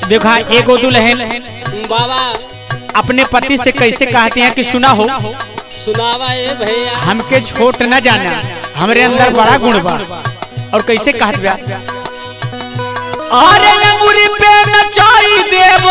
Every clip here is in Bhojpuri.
देखा एगो दुल्हन बाबा अपने पति से कैसे कहते हैं कि सुना हो सुनावा ए भैया हमके छोट न जाना, हमरे अंदर बड़ा गुण बा। और कैसे कहत बा, अरे अंगूरी पे नचाई देव,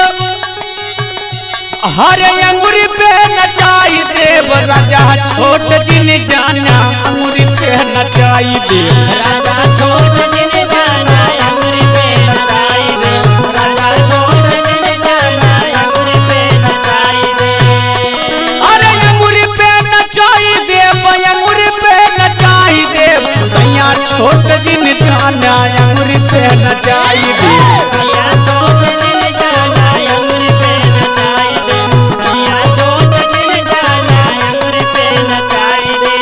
हरे अंगूरी पे नचाई देव, राजा छोट जिन जाना अंगूरी पे नचाई देव, राजा छोट जिन जाना अंगूरी पे नचाई दे, राजा छोट जिन जाना अंगूरी पे नचाई दे। अरे अंगूरी पे नचाई देव, अंगूरी पे नचाई देव, सैया छोट जिन जाना अंगूरी पे नचाई देव, भैया छोट जिन जाना अंगूरी पे नचाई दे, भैया छोट जिन जाना अंगूरी पे नचाई दे।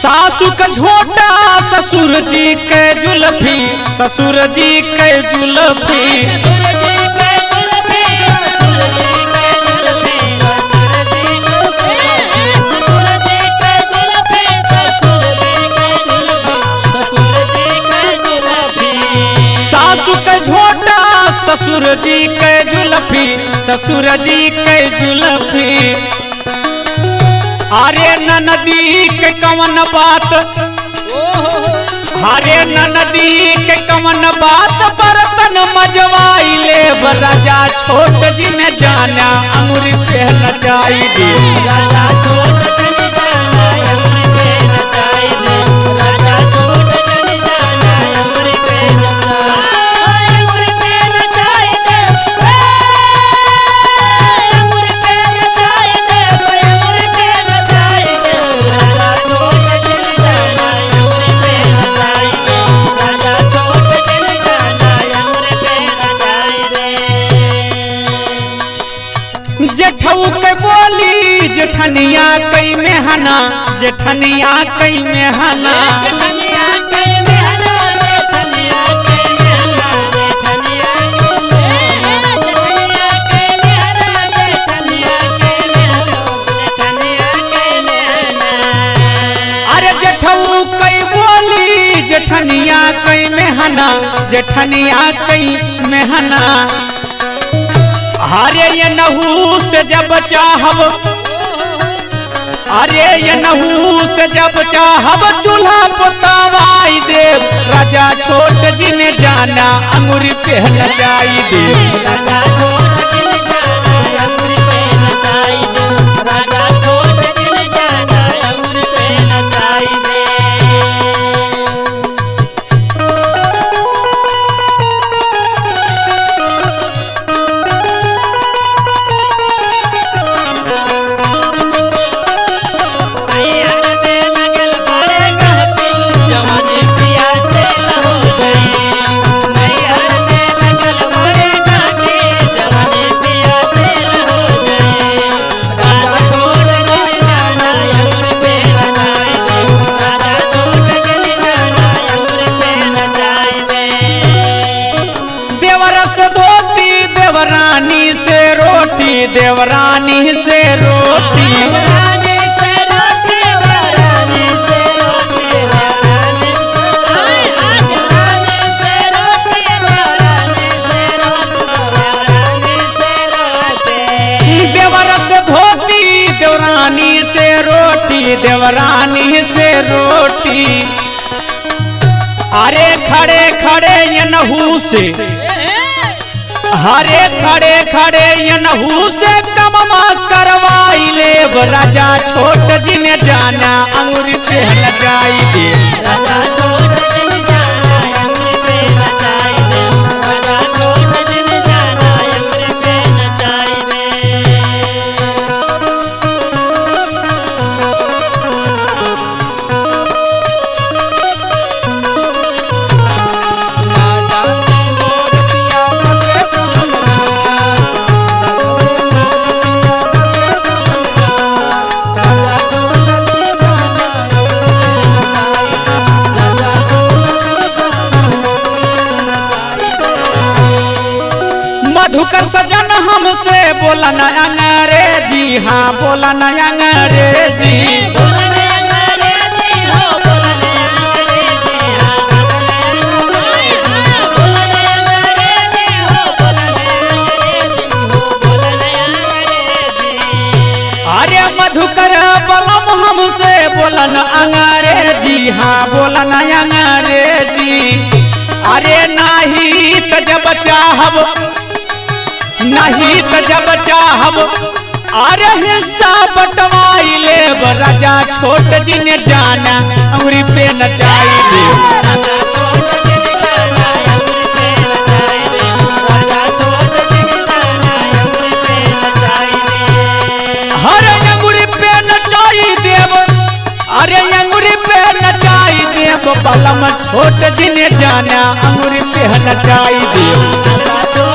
सासू का झोटा ससुर जी के जुल्फी, ससुर जी के जुल्फी, सासू का झोटा ससुर जी के जुल्फी, ससुर जी के जुल्फी, अरे नदी के कवन बात, हरे नदी के कवन बात, बर्तन मजवाई ले, राजा छोट जिन जाना अंगूरी पे नचाई दे, राजा छोट जिन जाना अंगूरी पे नचाई दे, राजा छोट जिन जाना अंगूरी पे अंगूरी पे नचाई दे, अंगूरी पे नचाई दे, अंगूरी पे नचाई दे, राजा छोट जिन जाना अंगूरी पे नचाई दे, राजा छोट जिन जाना अंगूरी पे नचाई दे। जेठऊ के बोली जेठनिया कई मेहना, जेठनिया कई मेहना, जेठनिया कई मेहना, जेठनिया कई मेहना, जेठनिया कई मेहना, जेठनिया कई मेहना, जेठनिया कई मेहना। अरे जेठऊ कई बोली जेठनिया कई मेहना, जेठनिया कई मेहना, अरे ये नहू से जब चाहब, अरे ये नहू से जब चाहब, चूल्हा पुतवाई देव, राजा छोट जिन जाना अंगूरी पे नचाई देव, राजा छोट जिन जाना अंगूरी पे नचाई दे, राजा छोट जिन जाना अंगूरी पे नचाई दे। देवरानी से रोटी, देवरानी से रोटी, देवरानी से रोटी, देवरानी से रोटी, देवरानी से रोटी, देवर से धोती देवरानी से रोटी, देवरानी से रोटी, अरे खड़े खड़े ये नहू से, हरे खड़े खड़े ये नहू से कममा करवाई ले, राजा छोट जिन जाना अंगूरी पे नचाई दे, राजा छोट जिन जाना अंगूरी पे नचाई दे, राजा छोट जिन जाना अंगूरी पे नचाई दे। हमसे बोला न अंग्रेजी, हाँ बोला न अंग्रेजी। अरे मधुकर बलम हमसे बोला न अंग्रेजी, हाँ बोला न अंग्रेजी। अरे नहीं तो जब चाहब, नहीं तो जब चाहब, अरे हिस्सा बटवाई ले राजा छोट जी ने जाना अंगुरी पे नचाई ले। अरे अंगुरी पे नचाई देव, अरे अंगुरी पे नचाई देव, बलम छोट जी ने जाना अंगुरी पे नचाई देव।